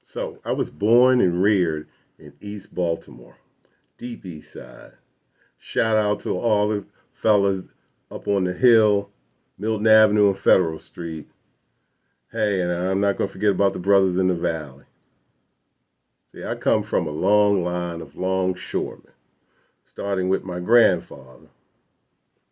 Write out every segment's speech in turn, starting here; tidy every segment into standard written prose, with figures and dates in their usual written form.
So I was born and reared in East Baltimore, deep East Side. Shout out to all the fellas up on the hill, Milton Avenue and Federal Street. Hey, and I'm not going to forget about the brothers in the valley. See, I come from a long line of longshoremen, starting with my grandfather.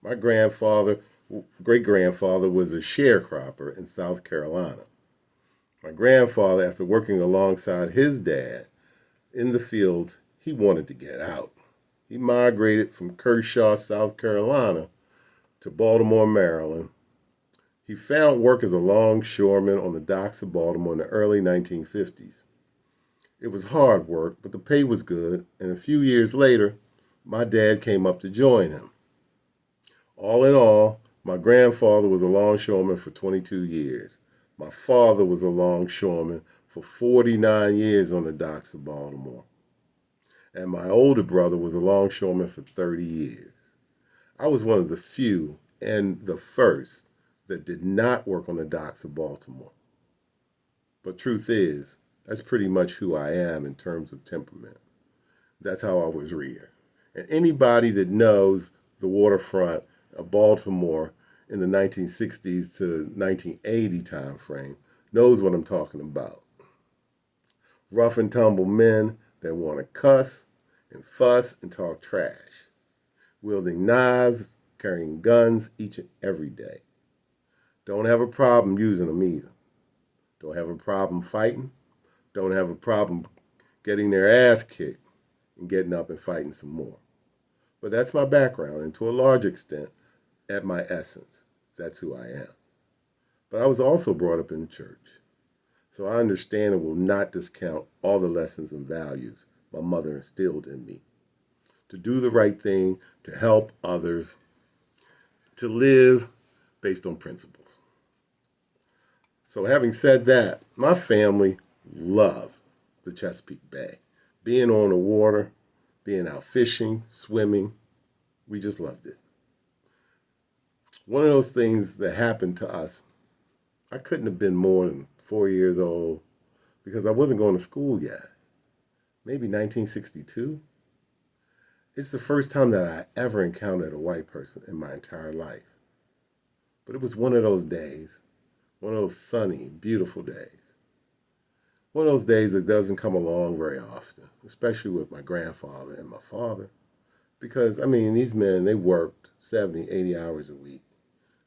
My grandfather, great grandfather, was a sharecropper in South Carolina. My grandfather, after working alongside his dad in the fields, he wanted to get out. He migrated from Kershaw, South Carolina to Baltimore, Maryland. He found work as a longshoreman on the docks of Baltimore in the early 1950s. It was hard work, but the pay was good, and a few years later, my dad came up to join him. All in all, my grandfather was a longshoreman for 22 years. My father was a longshoreman for 49 years on the docks of Baltimore. And my older brother was a longshoreman for 30 years. I was one of the few and the first that did not work on the docks of Baltimore. But truth is, that's pretty much who I am in terms of temperament. That's how I was reared. And anybody that knows the waterfront of Baltimore in the 1960s to 1980 time frame knows what I'm talking about. Rough and tumble men that want to cuss and fuss and talk trash, wielding knives, carrying guns each and every day. Don't have a problem using them either. Don't have a problem fighting. Don't have a problem getting their ass kicked and getting up and fighting some more. But that's my background, and to a large extent, at my essence, that's who I am. But I was also brought up in the church, so I understand and will not discount all the lessons and values my mother instilled in me. To do the right thing, to help others, to live based on principles. So, having said that, my family loved the Chesapeake Bay. Being on the water, being out fishing, swimming, we just loved it. One of those things that happened to us, I couldn't have been more than 4 years old because I wasn't going to school yet. Maybe 1962. It's the first time that I ever encountered a white person in my entire life. But it was one of those days, one of those sunny, beautiful days. One of those days that doesn't come along very often, especially with my grandfather and my father. Because, I mean, these men, they worked 70, 80 hours a week.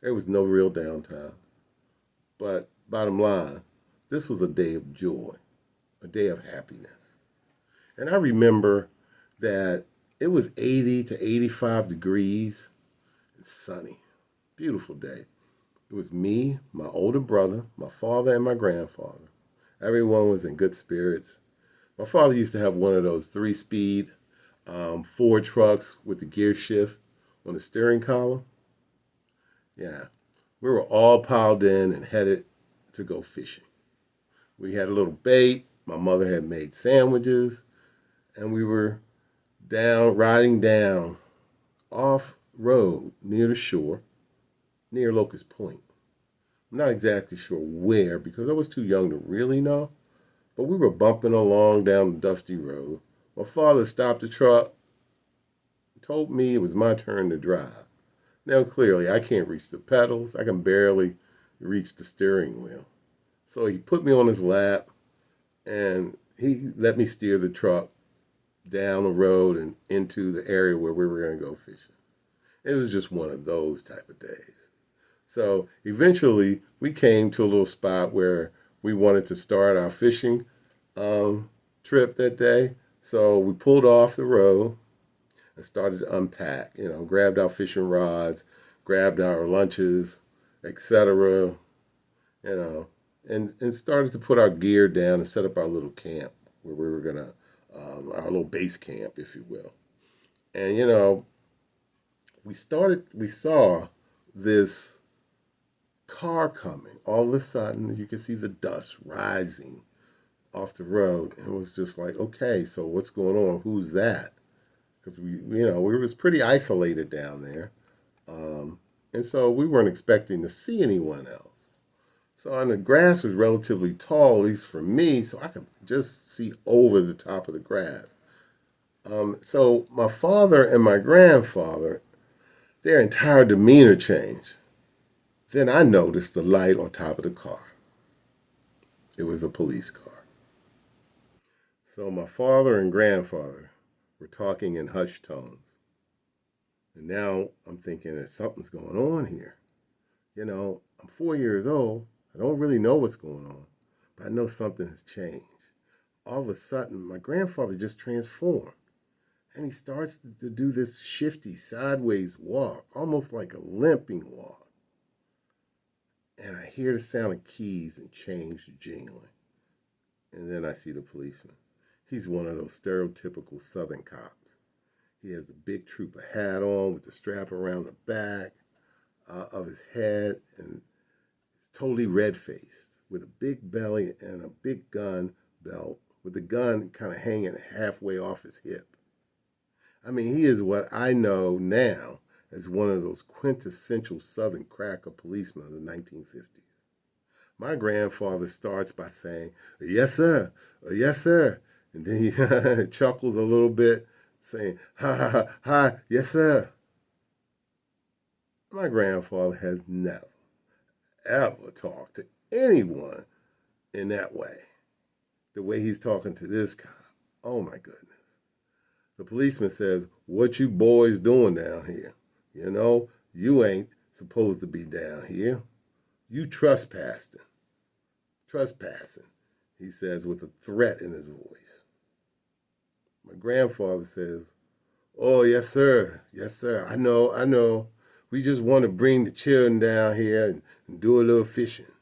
There was no real downtime. But bottom line, this was a day of joy, a day of happiness. And I remember that it was 80 to 85 degrees and sunny. Beautiful day. It was me, my older brother, my father, and my grandfather. Everyone was in good spirits. My father used to have one of those three-speed Ford trucks with the gear shift on the steering column. Yeah, we were all piled in and headed to go fishing. We had a little bait. My mother had made sandwiches, and we were riding down off road near the shore, near Locust Point. I'm not exactly sure where because I was too young to really know, but we were bumping along down the dusty road. My father stopped the truck, told me it was my turn to drive. Now, clearly, I can't reach the pedals. I can barely reach the steering wheel. So he put me on his lap and he let me steer the truck down the road and into the area where we were going to go fishing. It was just one of those type of days. So eventually, we came to a little spot where we wanted to start our fishing trip that day. So we pulled off the road and started to unpack, grabbed our fishing rods, grabbed our lunches, etc., and started to put our gear down and set up our little camp where we were going to, our little base camp, if you will. And, we saw this car coming. All of a sudden, you could see the dust rising off the road. And it was just like, okay, so what's going on? Who's that? Because we was pretty isolated down there. And so we weren't expecting to see anyone else. So and the grass was relatively tall, at least for me, so I could just see over the top of the grass. So my father and my grandfather, their entire demeanor changed. Then I noticed the light on top of the car. It was a police car. So my father and grandfather were talking in hushed tones. And now I'm thinking that something's going on here. I'm 4 years old. I don't really know what's going on, but I know something has changed. All of a sudden, my grandfather just transformed. And he starts to do this shifty sideways walk, almost like a limping walk. And I hear the sound of keys and change jingling. And then I see the policeman. He's one of those stereotypical Southern cops. He has a big trooper hat on with the strap around the back of his head, and he's totally red faced with a big belly and a big gun belt, with the gun kind of hanging halfway off his hip. I mean, he is what I know now as one of those quintessential Southern cracker policemen of the 1950s. My grandfather starts by saying, "Yes, sir. Yes, sir." And then he chuckles a little bit, saying, "Ha, ha, ha, ha, yes, sir." My grandfather has never, ever talked to anyone in that way. The way he's talking to this cop. Oh, my goodness. The policeman says, "What you boys doing down here? You ain't supposed to be down here. You trespassing. Trespassing," he says with a threat in his voice. My grandfather says, "Oh, yes, sir. Yes, sir. I know, I know. We just want to bring the children down here and do a little fishing.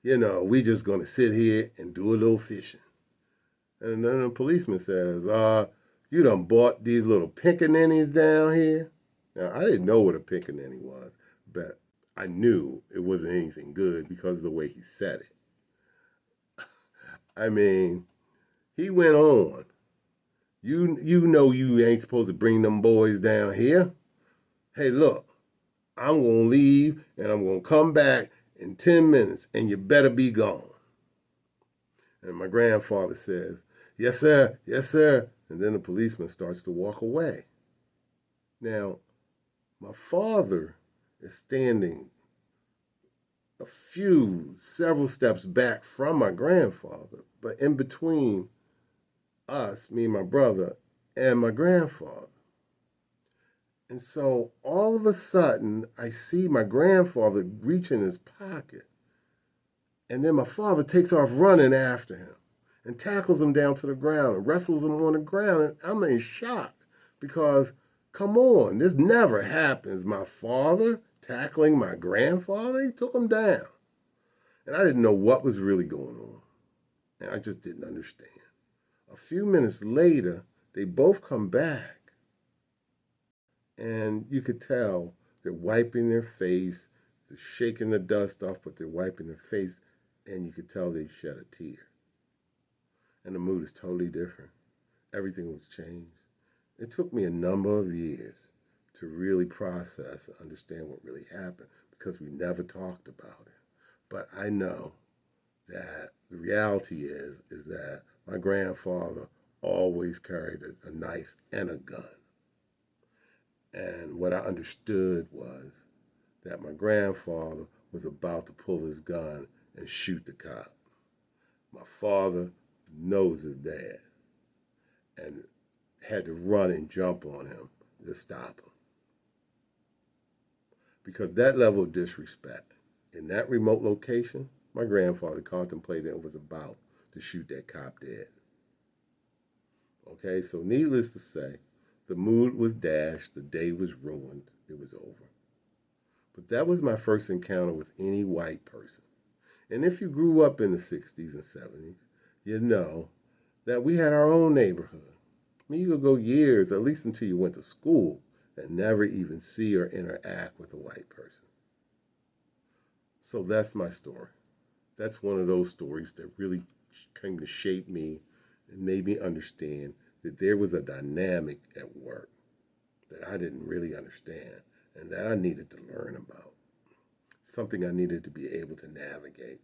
We just going to sit here and do a little fishing." And then the policeman says, "You done bought these little pickaninnies down here?" Now, I didn't know what a pickaninny was, but I knew it wasn't anything good because of the way he said it. I mean, he went on. You ain't supposed to bring them boys down here. Hey, look, I'm going to leave and I'm going to come back in 10 minutes and you better be gone. And my grandfather says, "Yes, sir. Yes, sir." And then the policeman starts to walk away. Now, my father is standing several steps back from my grandfather, but in between us, me and my brother, and my grandfather. And so all of a sudden, I see my grandfather reach in his pocket. And then my father takes off running after him and tackles him down to the ground and wrestles him on the ground. And I'm in shock because, come on, this never happens. My father tackling my grandfather, he took him down. And I didn't know what was really going on. And I just didn't understand. A few minutes later, they both come back. And you could tell they're wiping their face, they're shaking the dust off, but they're wiping their face, and you could tell they shed a tear. And the mood is totally different. Everything was changed. It took me a number of years to really process and understand what really happened because we never talked about it. But I know that the reality is that my grandfather always carried a knife and a gun. And what I understood was that my grandfather was about to pull his gun and shoot the cop. My father knows his dad and had to run and jump on him to stop him. Because that level of disrespect in that remote location, my grandfather contemplated and was about to shoot that cop dead. Okay, so needless to say, the mood was dashed, the day was ruined, it was over. But that was my first encounter with any white person. And if you grew up in the 60s and 70s, you know that we had our own neighborhood. I mean, you could go years, at least until you went to school, and never even see or interact with a white person. So that's my story. That's one of those stories that really came to shape me and made me understand that there was a dynamic at work that I didn't really understand and that I needed to learn about. something I needed to be able to navigate.